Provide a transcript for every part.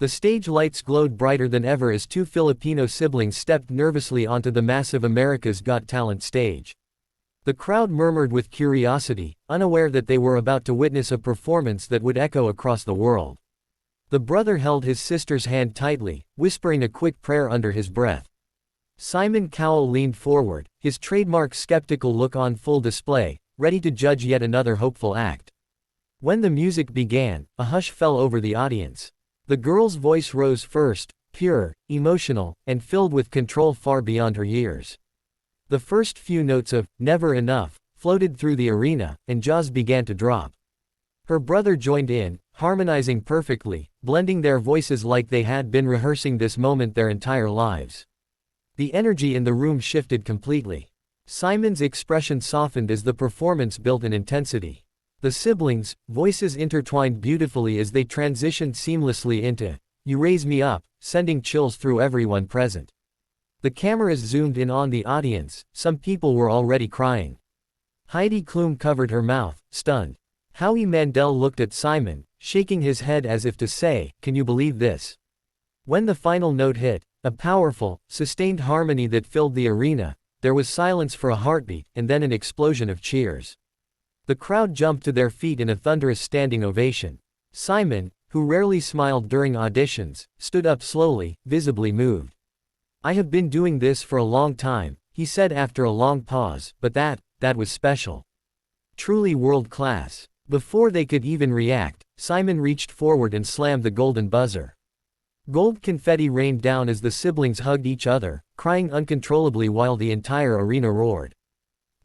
The stage lights glowed brighter than ever as two Filipino siblings stepped nervously onto the massive America's Got Talent stage. The crowd murmured with curiosity, unaware that they were about to witness a performance that would echo across the world. The brother held his sister's hand tightly, whispering a quick prayer under his breath. Simon Cowell leaned forward, his trademark skeptical look on full display, ready to judge yet another hopeful act. When the music began, a hush fell over the audience. The girl's voice rose first, pure, emotional, and filled with control far beyond her years. The first few notes of "Never Enough" floated through the arena, and jaws began to drop. Her brother joined in, harmonizing perfectly, blending their voices like they had been rehearsing this moment their entire lives. The energy in the room shifted completely. Simon's expression softened as the performance built in intensity. The siblings' voices intertwined beautifully as they transitioned seamlessly into "You Raise Me Up," sending chills through everyone present. The cameras zoomed in on the audience, some people were already crying. Heidi Klum covered her mouth, stunned. Howie Mandel looked at Simon, shaking his head as if to say, "Can you believe this?" When the final note hit, a powerful, sustained harmony that filled the arena, there was silence for a heartbeat, and then an explosion of cheers. The crowd jumped to their feet in a thunderous standing ovation. Simon, who rarely smiled during auditions, stood up slowly, visibly moved. "I have been doing this for a long time," he said after a long pause, "but that was special. Truly world class." Before they could even react, Simon reached forward and slammed the golden buzzer. Gold confetti rained down as the siblings hugged each other, crying uncontrollably while the entire arena roared.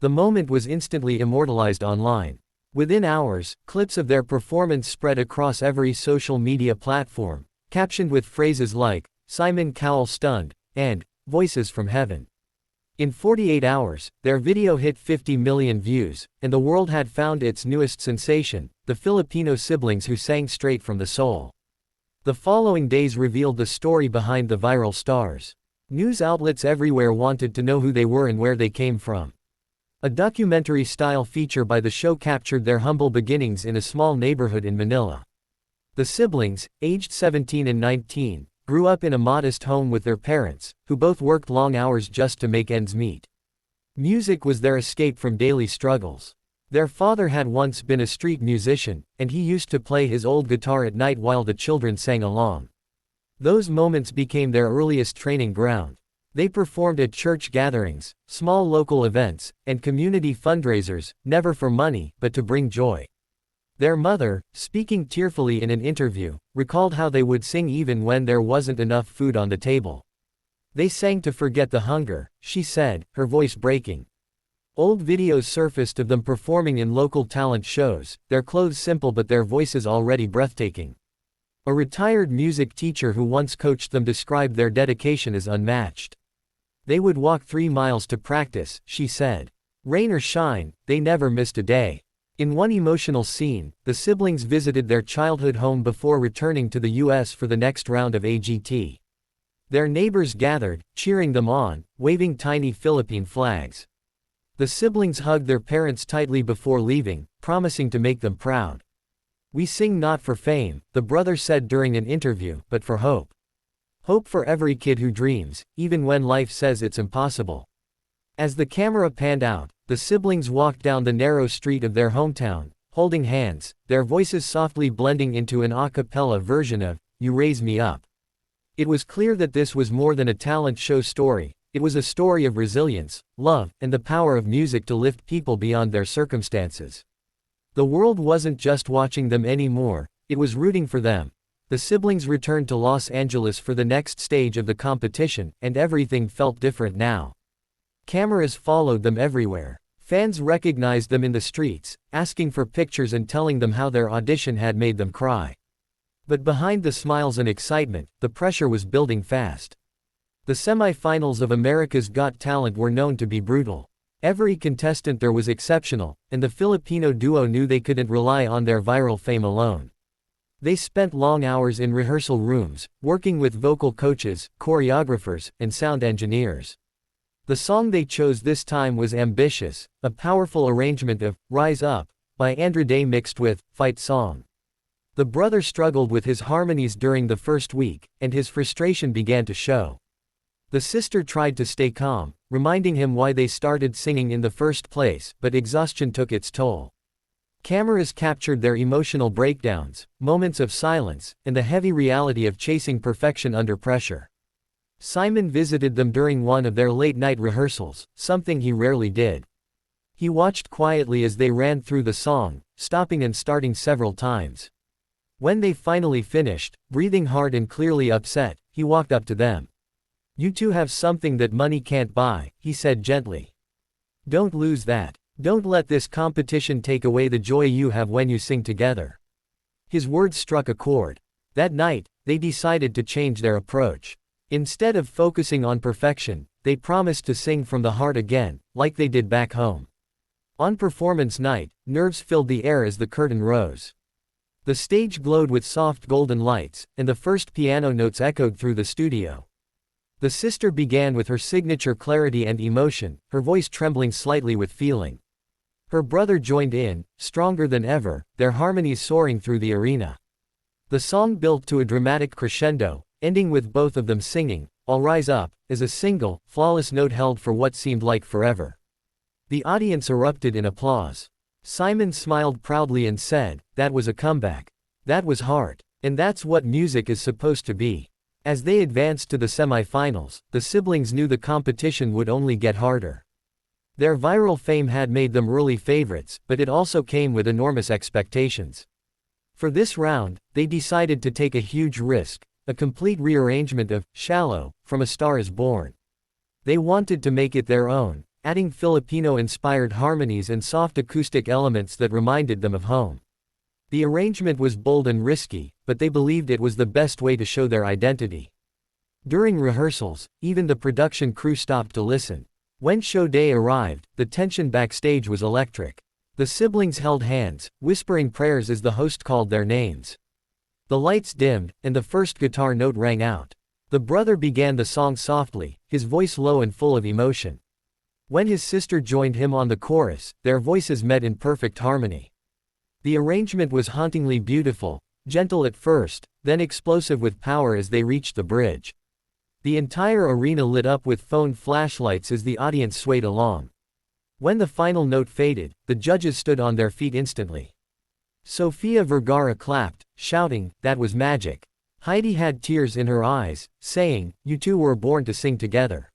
The moment was instantly immortalized online. Within hours, clips of their performance spread across every social media platform, captioned with phrases like, "Simon Cowell stunned," and "Voices from Heaven." In 48 hours, their video hit 50 million views, and the world had found its newest sensation, the Filipino siblings who sang straight from the soul. The following days revealed the story behind the viral stars. News outlets everywhere wanted to know who they were and where they came from. A documentary-style feature by the show captured their humble beginnings in a small neighborhood in Manila. The siblings, aged 17 and 19, grew up in a modest home with their parents, who both worked long hours just to make ends meet. Music was their escape from daily struggles. Their father had once been a street musician, and he used to play his old guitar at night while the children sang along. Those moments became their earliest training ground. They performed at church gatherings, small local events, and community fundraisers, never for money, but to bring joy. Their mother, speaking tearfully in an interview, recalled how they would sing even when there wasn't enough food on the table. "They sang to forget the hunger," she said, her voice breaking. Old videos surfaced of them performing in local talent shows, their clothes simple but their voices already breathtaking. A retired music teacher who once coached them described their dedication as unmatched. "They would walk 3 miles to practice," she said. "Rain or shine, they never missed a day." In one emotional scene, the siblings visited their childhood home before returning to the U.S. for the next round of AGT. Their neighbors gathered, cheering them on, waving tiny Philippine flags. The siblings hugged their parents tightly before leaving, promising to make them proud. "We sing not for fame," the brother said during an interview, "but for hope. Hope for every kid who dreams, even when life says it's impossible." As the camera panned out, the siblings walked down the narrow street of their hometown, holding hands, their voices softly blending into an a cappella version of "You Raise Me Up." It was clear that this was more than a talent show story, it was a story of resilience, love, and the power of music to lift people beyond their circumstances. The world wasn't just watching them anymore, it was rooting for them. The siblings returned to Los Angeles for the next stage of the competition, and everything felt different now. Cameras followed them everywhere. Fans recognized them in the streets, asking for pictures and telling them how their audition had made them cry. But behind the smiles and excitement, the pressure was building fast. The semi-finals of America's Got Talent were known to be brutal. Every contestant there was exceptional, and the Filipino duo knew they couldn't rely on their viral fame alone. They spent long hours in rehearsal rooms, working with vocal coaches, choreographers, and sound engineers. The song they chose this time was ambitious, a powerful arrangement of "Rise Up" by Andra Day mixed with "Fight Song." The brother struggled with his harmonies during the first week, and his frustration began to show. The sister tried to stay calm, reminding him why they started singing in the first place, but exhaustion took its toll. Cameras captured their emotional breakdowns, moments of silence, and the heavy reality of chasing perfection under pressure. Simon visited them during one of their late-night rehearsals, something he rarely did. He watched quietly as they ran through the song, stopping and starting several times. When they finally finished, breathing hard and clearly upset, he walked up to them. "You two have something that money can't buy," he said gently. "Don't lose that. Don't let this competition take away the joy you have when you sing together." His words struck a chord. That night, they decided to change their approach. Instead of focusing on perfection, they promised to sing from the heart again, like they did back home. On performance night, nerves filled the air as the curtain rose. The stage glowed with soft golden lights, and the first piano notes echoed through the studio. The sister began with her signature clarity and emotion, her voice trembling slightly with feeling. Her brother joined in, stronger than ever, their harmonies soaring through the arena. The song built to a dramatic crescendo, ending with both of them singing, "I'll Rise Up," as a single, flawless note held for what seemed like forever. The audience erupted in applause. Simon smiled proudly and said, "That was a comeback. That was heart. And that's what music is supposed to be." As they advanced to the semi-finals, the siblings knew the competition would only get harder. Their viral fame had made them early favorites, but it also came with enormous expectations. For this round, they decided to take a huge risk, a complete rearrangement of "Shallow" from A Star Is Born. They wanted to make it their own, adding Filipino-inspired harmonies and soft acoustic elements that reminded them of home. The arrangement was bold and risky, but they believed it was the best way to show their identity. During rehearsals, even the production crew stopped to listen. When show day arrived, the tension backstage was electric. The siblings held hands, whispering prayers as the host called their names. The lights dimmed, and the first guitar note rang out. The brother began the song softly, his voice low and full of emotion. When his sister joined him on the chorus, their voices met in perfect harmony. The arrangement was hauntingly beautiful, gentle at first, then explosive with power as they reached the bridge. The entire arena lit up with phone flashlights as the audience swayed along. When the final note faded, the judges stood on their feet instantly. Sofia Vergara clapped, shouting, "That was magic." Heidi had tears in her eyes, saying, "You two were born to sing together."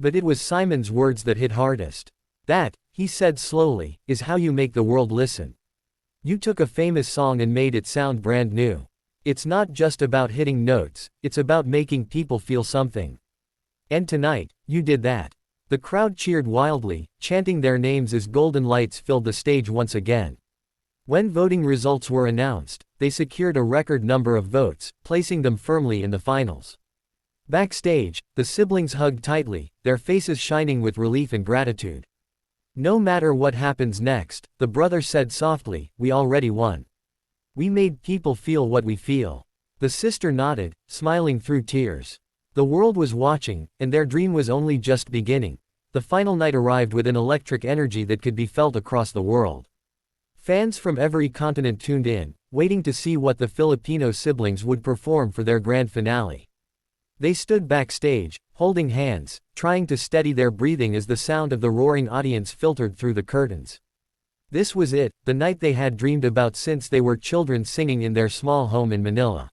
But it was Simon's words that hit hardest. "That," he said slowly, "is how you make the world listen. You took a famous song and made it sound brand new. It's not just about hitting notes, it's about making people feel something. And tonight, you did that." The crowd cheered wildly, chanting their names as golden lights filled the stage once again. When voting results were announced, they secured a record number of votes, placing them firmly in the finals. Backstage, the siblings hugged tightly, their faces shining with relief and gratitude. "No matter what happens next," the brother said softly, "we already won. We made people feel what we feel." The sister nodded, smiling through tears. The world was watching, and their dream was only just beginning. The final night arrived with an electric energy that could be felt across the world. Fans from every continent tuned in, waiting to see what the Filipino siblings would perform for their grand finale. They stood backstage, holding hands, trying to steady their breathing as the sound of the roaring audience filtered through the curtains. This was it, the night they had dreamed about since they were children, singing in their small home in Manila.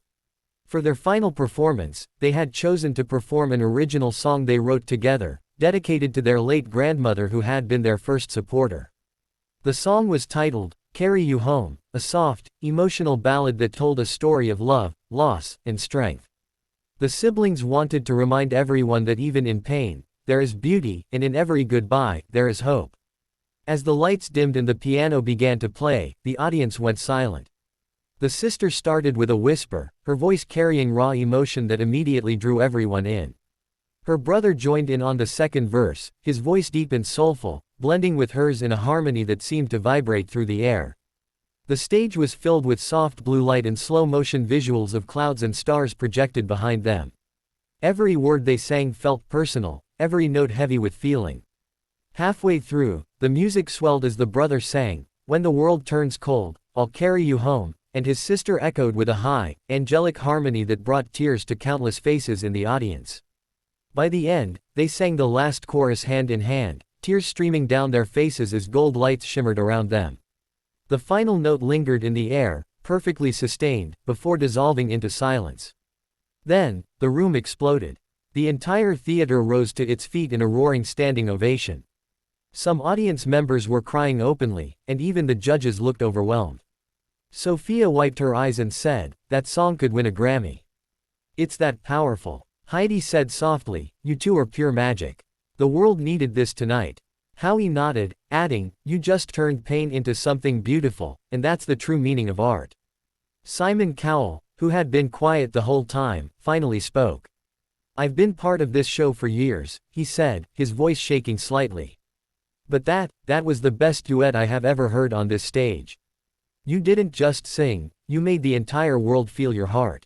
For their final performance, they had chosen to perform an original song they wrote together, dedicated to their late grandmother who had been their first supporter. The song was titled, "Carry You Home," a soft, emotional ballad that told a story of love, loss, and strength. The siblings wanted to remind everyone that even in pain, there is beauty, and in every goodbye, there is hope. As the lights dimmed and the piano began to play, the audience went silent. The sister started with a whisper, her voice carrying raw emotion that immediately drew everyone in. Her brother joined in on the second verse, his voice deep and soulful, blending with hers in a harmony that seemed to vibrate through the air. The stage was filled with soft blue light and slow-motion visuals of clouds and stars projected behind them. Every word they sang felt personal, every note heavy with feeling. Halfway through, the music swelled as the brother sang, "When the world turns cold, I'll carry you home," and his sister echoed with a high, angelic harmony that brought tears to countless faces in the audience. By the end, they sang the last chorus hand in hand, tears streaming down their faces as gold lights shimmered around them. The final note lingered in the air, perfectly sustained, before dissolving into silence. Then, the room exploded. The entire theater rose to its feet in a roaring standing ovation. Some audience members were crying openly, and even the judges looked overwhelmed. Sophia wiped her eyes and said, "That song could win a Grammy. It's that powerful." Heidi said softly, "You two are pure magic. The world needed this tonight." Howie nodded, adding, "You just turned pain into something beautiful, and that's the true meaning of art." Simon Cowell, who had been quiet the whole time, finally spoke. "I've been part of this show for years," he said, his voice shaking slightly. "But that was the best duet I have ever heard on this stage. You didn't just sing, you made the entire world feel your heart."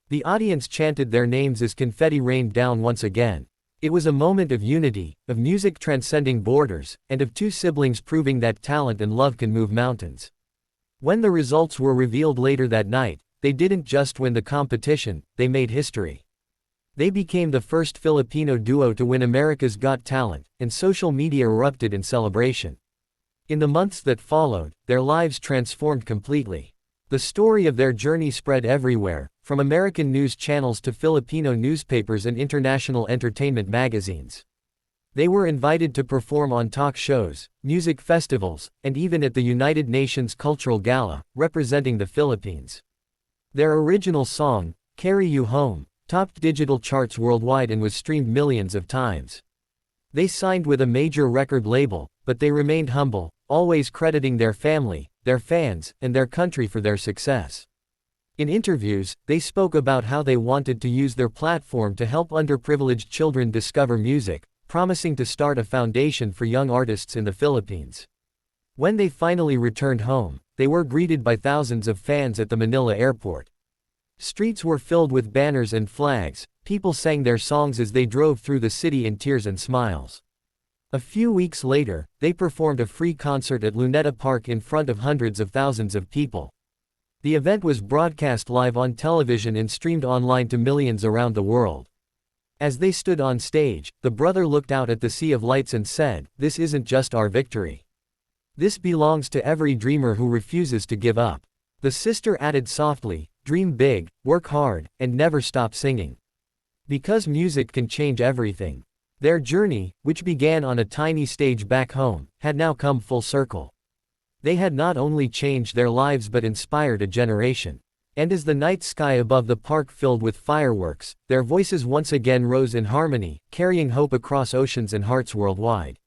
The audience chanted their names as confetti rained down once again. It was a moment of unity, of music transcending borders, and of two siblings proving that talent and love can move mountains. When the results were revealed later that night, they didn't just win the competition, they made history. They became the first Filipino duo to win America's Got Talent, and social media erupted in celebration. In the months that followed, their lives transformed completely. The story of their journey spread everywhere, from American news channels to Filipino newspapers and international entertainment magazines. They were invited to perform on talk shows, music festivals, and even at the United Nations Cultural Gala, representing the Philippines. Their original song, "Carry You Home," topped digital charts worldwide and was streamed millions of times. They signed with a major record label, but they remained humble, always crediting their family, their fans, and their country for their success. In interviews, they spoke about how they wanted to use their platform to help underprivileged children discover music, promising to start a foundation for young artists in the Philippines. When they finally returned home, they were greeted by thousands of fans at the Manila airport. Streets were filled with banners and flags, people sang their songs as they drove through the city in tears and smiles. A few weeks later, they performed a free concert at Luneta Park in front of hundreds of thousands of people. The event was broadcast live on television and streamed online to millions around the world. As they stood on stage, the brother looked out at the sea of lights and said, "This isn't just our victory. This belongs to every dreamer who refuses to give up." The sister added softly, "Dream big, work hard, and never stop singing. Because music can change everything." Their journey, which began on a tiny stage back home, had now come full circle. They had not only changed their lives but inspired a generation. And as the night sky above the park filled with fireworks, their voices once again rose in harmony, carrying hope across oceans and hearts worldwide.